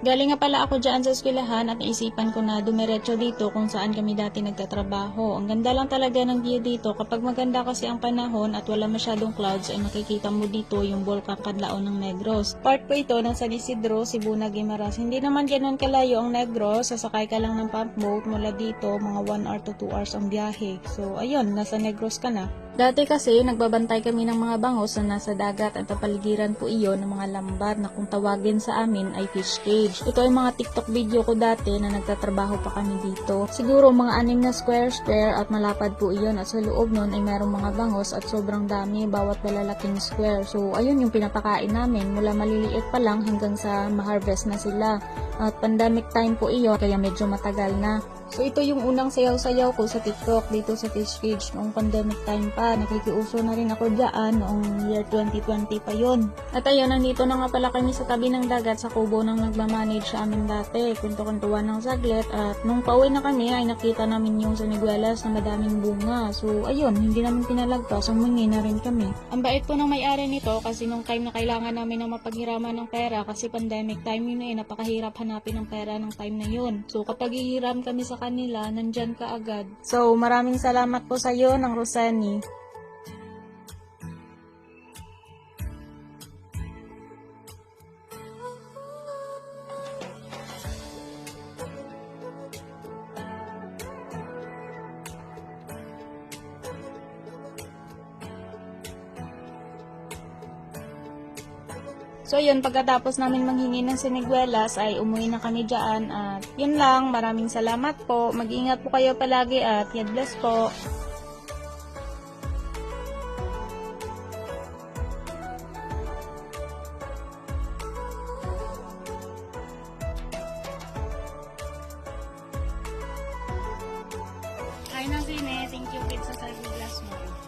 Galing nga pala ako dyan sa eskwelahan at naisipan ko na dumiretso dito kung saan kami dati nagtatrabaho. Ang ganda lang talaga ng view dito. Kapag maganda kasi ang panahon at wala masyadong clouds ay makikita mo dito yung Volcán Canlaon ng Negros. Part po ito ng San Isidro, Cebu na Guimaras. Hindi naman ganoon kalayo ang Negros. Sasakay ka lang ng pump boat mula dito, mga 1 or to 2 hours ang biyahe. So ayun, nasa Negros ka na. Dati kasi nagbabantay kami ng mga bangos na nasa dagat at kapaligiran po iyon ng mga lambat na kung tawagin sa amin ay fish cage. Ito ay mga TikTok video ko dati na nagtatrabaho pa kami dito. Siguro mga 6 na square at malapad po iyon at sa loob nun ay mayroong mga bangos at sobrang dami bawat malalaking square. So ayun yung pinapakain namin mula maliliit pa lang hanggang sa ma-harvest na sila. At pandemic time po iyon kaya medyo matagal na. So ito yung unang sayaw-sayaw ko sa TikTok dito sa fish cage noong pandemic time pa. Nakikiuso na rin ako dyan noong year 2020 pa yon. At ayun, nandito na nga pala kami sa tabi ng dagat sa kubo nang nagmamanage sa amin dati. Kunto-kuntuan ng saglit at nung pauwi na kami ay nakita namin yung saniguelas na madaming bunga. So ayun, hindi namin pinalagpas, humingi na rin kami. Ang bait po ng may-ari nito kasi nung time na kailangan namin ng mapaghiraman ng pera kasi pandemic time yun napakahirap hanapin ng pera ng time na yun. So kapag hihiram kami sa kanila, nandyan ka agad. So maraming salamat po sa iyo ng Rosani. So yun, pagkatapos namin manghingi ng siniguelas ay umuwi na kami dyan at yun lang, maraming salamat po. Mag-ingat po kayo palagi at God bless po. Ay, ng sine. Thank you, kids, sa siniguelas mo.